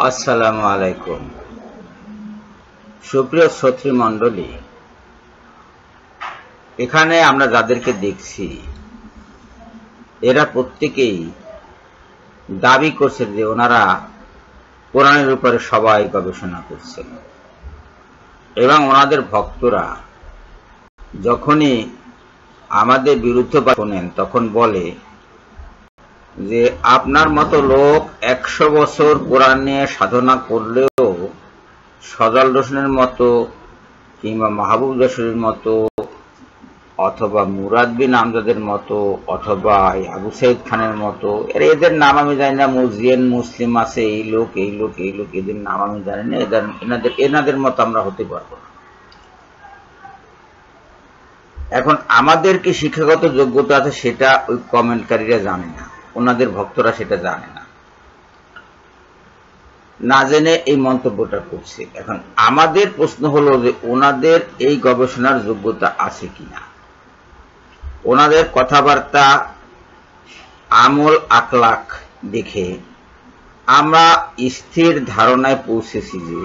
আসসালামু আলাইকুম। সুপ্রিয় শ্রোতৃ মণ্ডলী, এখানে আমরা যাদেরকে দেখছি এরা প্রত্যেকেই দাবি করছে যে ওনারা কোরআনের উপরে সবাই গবেষণা করছেন, এবং ওনাদের ভক্তরা যখনই আমাদের বিরুদ্ধে শোনেন তখন বলে যে আপনার মতো লোক 100 বছর কোরআন নিয়ে সাধনা করলেও সজাল হোসেনের মতো কিংবা মাহবুব যশোরের মতো অথবা মুরাদ বিন আমজাদের মতো অথবা আবু সাইদ খানের মতো, এদের নাম আমি জানি না, মুজিয়ান মুসলিম আছে, এই লোক এদের নাম আমি জানি না, এনাদের মতো আমরা হতে পারবো না। এখন আমাদের কি শিক্ষাগত যোগ্যতা আছে সেটা ওই কমেন্টকারীরা জানে না, ওনাদের ভক্তরা সেটা জানে না, না জেনে এই মন্তব্যটা করছে। এখন আমাদের প্রশ্ন হলো যে ওনাদের এই গবেষণার যোগ্যতা আছে কিনা। ওনাদের কথাবার্তা, আমল আখলাক দেখে আমরা স্থির ধারণায় পৌঁছেছি যে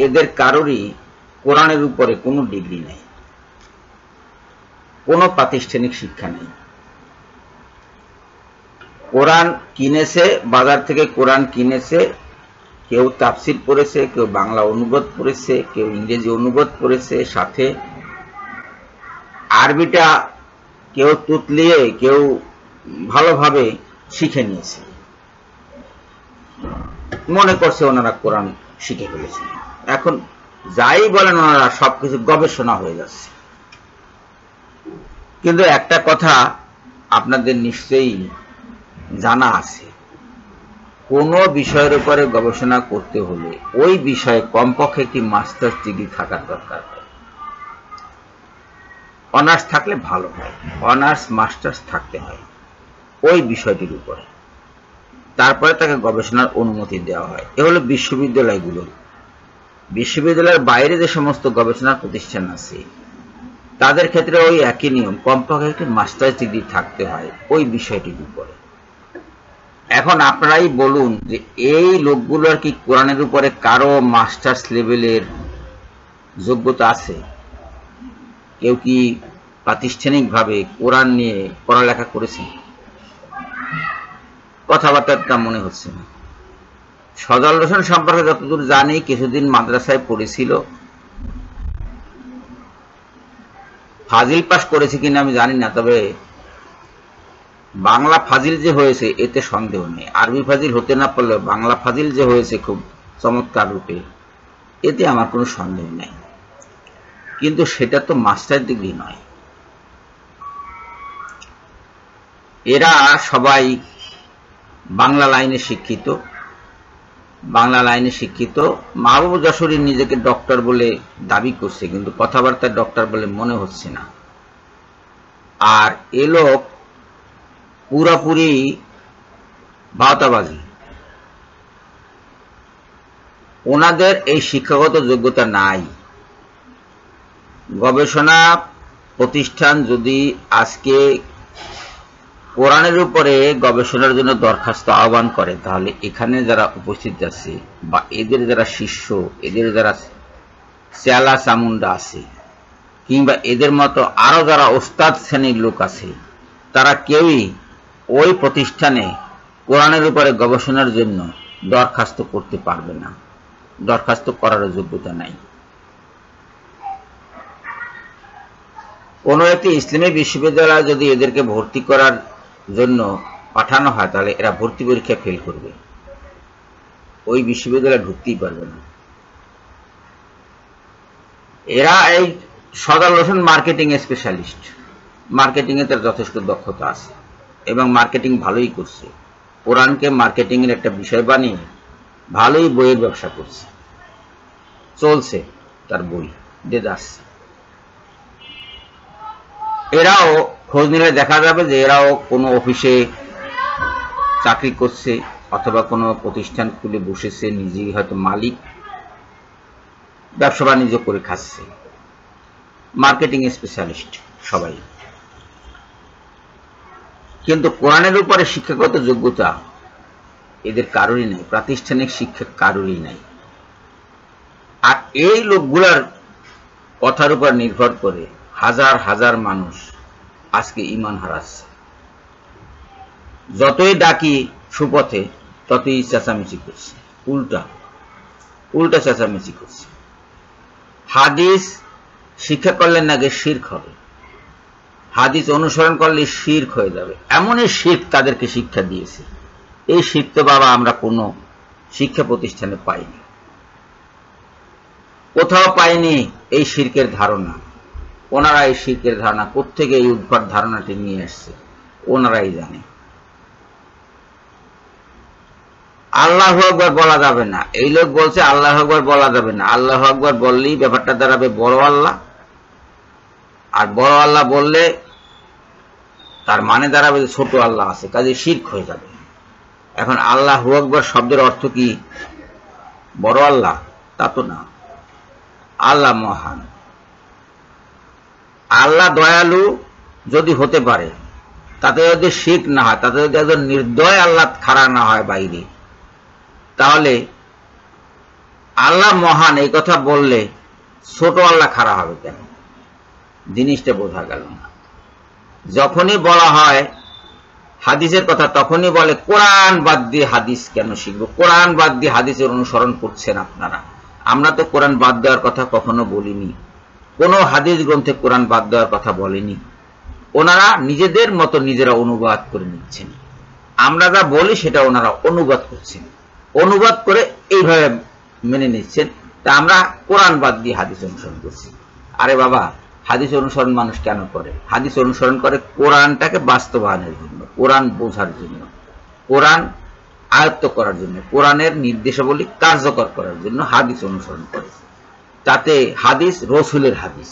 এদের কারোরই কোরআনের উপরে কোনো ডিগ্রি নেই, কোনো প্রাতিষ্ঠানিক শিক্ষা নেই। কোরআন কিনেছে, বাজার থেকে কোরআন কিনেছে, কেউ তাফসির পড়েছে, কেউ বাংলা অনুবাদ পড়েছে, কেউ ইংরেজি অনুবাদ পড়েছে, সাথে আরবিটা কেউ তুতলিয়ে কেউ ভালোভাবে শিখে নিয়েছে, মনে করছে ওনারা কোরআন শিখে ফেলেছে। এখন যাই বলেন ওনারা সবকিছু গবেষণা হয়ে যাচ্ছে। কিন্তু একটা কথা আপনাদের নিশ্চয়ই জানা আছে, কোন বিষয়ের উপরে গবেষণা করতে হলে ওই বিষয়ে কমপক্ষে একটি মাস্টার্স ডিগ্রি থাকার দরকার হয়। অনার্স থাকলে ভালো হয়, অনার্স মাস্টার্স থাকতে হয় ওই বিষয়টির উপরে, তারপরে তাকে গবেষণার অনুমতি দেওয়া হয়। এ হলো বিশ্ববিদ্যালয়গুলো। বিশ্ববিদ্যালয়ের বাইরে যে সমস্ত গবেষণার প্রতিষ্ঠান আছে তাদের ক্ষেত্রে ওই একই নিয়ম, কমপক্ষে একটি মাস্টার্স ডিগ্রি থাকতে হয় ওই বিষয়টির উপরে। এখন আপনারাই বলুন যে এই লোকগুলোর কি কোরআনের উপরে কারো মাস্টার্স লেভেলের যোগ্যতা আছে? কেউ কি প্রাতিষ্ঠানিকভাবে কোরআন নিয়ে পড়ালেখা করেছেন? কথাবার্তা মনে হচ্ছে না। সজাল হোসেন সম্পর্কে যতদূর জানি কিছুদিন মাদ্রাসায় পড়েছিল, ফাজিল পাস করেছে কিনা আমি জানি না, তবে বাংলা ফাজিল যে হয়েছে এতে সন্দেহ নেই। আরবি ফাজিল হতে না পারলেও বাংলা ফাজিল যে হয়েছে খুব চমৎকার রূপে, এতে আমার কোনো সন্দেহ নেই। কিন্তু সেটা তো মাস্টার ডিগ্রি নয়। এরা সবাই বাংলা লাইনে শিক্ষিত, বাংলা লাইনে শিক্ষিত। মাহবুব যশোরী নিজেকে ডক্টর বলে দাবি করছে, কিন্তু কথাবার্তা ডক্টর বলে মনে হচ্ছে না। আর এ লোক পুরোপুরি ভাওতাবাজি। ওনাদের এই শিক্ষাগত যোগ্যতা নাই। গবেষণা প্রতিষ্ঠান যদি আজকে কোরআনের উপরে গবেষণার জন্য দরখাস্ত আহ্বান করে, তাহলে এখানে যারা উপস্থিত আছে বা এদের যারা শিষ্য, এদের যারা চেলা চামুন্ডা আছে, কিংবা এদের মতো আরো যারা ওস্তাদ শ্রেণীর লোক আছে, তারা কেউই ওই প্রতিষ্ঠানে কোরআনের উপরে গবেষণার জন্য দরখাস্ত করতে পারবে না, দরখাস্ত করার যোগ্যতা নাই। কোন একটি ইসলামী বিশ্ববিদ্যালয়ে যদি এদেরকে ভর্তি করার জন্য পাঠানো হয় তাহলে এরা ভর্তি পরীক্ষা ফেল করবে, ওই বিশ্ববিদ্যালয়ে ঢুকতেই পারবে না। এরা এই সজাল হোসেন মার্কেটিং স্পেশালিস্ট, মার্কেটিং এ তার যথেষ্ট দক্ষতা আছে এবং মার্কেটিং ভালোই করছে। কোরআনকে মার্কেটিং এর একটা বিষয় বানিয়ে ভালোই বইয়ের ব্যবসা করছে, চলছে তার বই দেদাস। এরাও খোঁজ নিলে দেখা যাবে যে এরাও কোনো অফিসে চাকরি করছে অথবা কোনো প্রতিষ্ঠান খুলে বসেছে, নিজেই হয়তো মালিক, ব্যবসা বাণিজ্য করে খাচ্ছে। মার্কেটিং স্পেশালিস্ট সবাই, কিন্তু কোরআনের উপরে শিক্ষাগত যোগ্যতা এদের কারোরই নাই, প্রাতিষ্ঠানিক শিক্ষা কারোরই নাই। আর এই লোকগুলার কথার উপর নির্ভর করে হাজার হাজার মানুষ আজকে ঈমান হারাচ্ছে। যতই ডাকি সুপথে ততই চেঁচামেচি করছে, উল্টা চেঁচামেচি করছে। হাদিস শিক্ষা করলে নাকি শিরক হবে, হাদিস অনুসরণ করলে শিরক হয়ে যাবে, এমনই শিরক তাদেরকে শিক্ষা দিয়েছে। এই শিরক তো বাবা আমরা কোনো শিক্ষা প্রতিষ্ঠানে পাইনি, কোথাও পাইনি এই শিরকের ধারণা। ওনারা এই শিরকের ধারণা কোত্থেকে এই উদ্ভট ধারণাটি নিয়ে আসছে ওনারাই জানে। আল্লাহু আকবার বলা যাবে না, এই লোক বলছে আল্লাহু আকবার বলা যাবে না। আল্লাহু আকবার বললেই ব্যাপারটা দাঁড়াবে বড় আল্লাহ, আর বড় আল্লাহ বললে তার মানে দাঁড়াবে যে ছোট আল্লাহ আছে, কাজে শিরক হয়ে যাবে। এখন আল্লাহু আকবার শব্দের অর্থ কি বড় আল্লাহ? তা তো না। আল্লাহ মহান, আল্লাহ দয়ালু যদি হতে পারে, তাতে যদি শিরক না হয়, তাতে যদি একজন নির্দয় আল্লাহ খাড়া না হয় বাইরে, তাহলে আল্লাহ মহান এই কথা বললে ছোট আল্লাহ খাড়া হবে কেন? জিনিসটা বোঝা গেল না। যখনই বলা হয় হাদিসের কথা তখনই বলে কোরআন বাদ দিয়ে হাদিস কেন শিখবো, কোরআন বাদ দিয়ে হাদিসের অনুসরণ করছেন আপনারা। আমরা তো কোরআন বাদ দেওয়ার কথা কখনো বলিনি, কোনো হাদিস গ্রন্থে কোরআন বাদ দেওয়ার কথা বলেনি। ওনারা নিজেদের মতো নিজেরা অনুবাদ করে নিচ্ছেন, আমরা যা বলি সেটা ওনারা অনুবাদ করছেন, অনুবাদ করে এইভাবে মেনে নিচ্ছেন। তা আমরা কোরআন বাদ দিয়ে হাদিস অনুসরণ করছি। আরে বাবা, হাদিস অনুসরণ মানুষ কেন করে? হাদিস অনুসরণ করে কোরআনটাকে বাস্তবায়নের জন্য, কোরআন বোঝার জন্য, কোরআন আয়ত্ত করার জন্য, কোরআনের নির্দেশাবলী কার্যকর করার জন্য হাদিস অনুসরণ করে। তাতে হাদিস রসুলের হাদিস,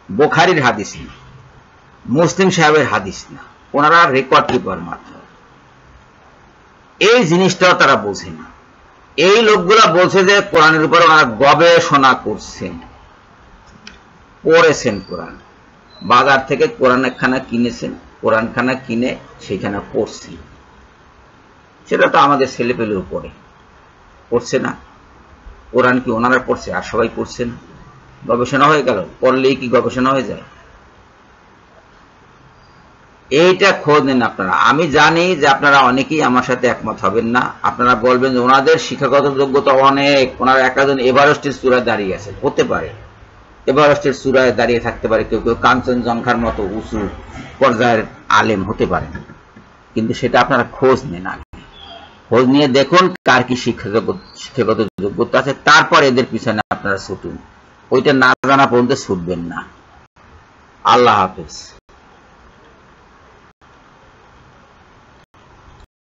বুখারীর হাদিস না, মুসলিম সাহেবের হাদিস না, ওনারা রেকর্ড কিপার মাত্র। এই জিনিসটাও তারা বোঝে না। এই লোকগুলা বলছে যে কোরআনের উপর ওনারা গবেষণা করছেন, পড়েছেন কোরআন, বাজার থেকে কোরআন একখানা কিনেছেন, কোরআনখানা কিনে সেখানে পড়ছেন। সেটা তো আমাদের ছেলেপেলেও পড়ছে না। কোরআন কি ওনারা পড়ছে আর সবাই পড়ছে না? গবেষণা হয়ে গেল, পড়লেই কি গবেষণা হয়ে যায়? এইটা খোঁজ নেন আপনারা। আমি জানি যে আপনারা অনেকেই আমার সাথে একমত হবেন না, আপনারা বলবেন যে ওনাদের শিক্ষাগত যোগ্যতা অনেক, ওনারা একজন এভারেস্টের চূড়ায় দাঁড়িয়ে আছে। হতে পারে, এভারেস্টের চূড়ায় দাঁড়িয়ে থাকতে পারে, কেউ কেউ কাঞ্চনজঙ্ঘার মতো উঁচু পর্যায়ের আলেম হতে পারে, কিন্তু সেটা আপনারা খোঁজ নেন আগে। খোঁজ নিয়ে দেখুন কার কি শিক্ষাগত যোগ্যতা আছে, তারপর এদের পিছনে আপনারা ছুটুন। ওইটা না জানা পর্যন্ত ছুটবেন না। আল্লাহ হাফেজ।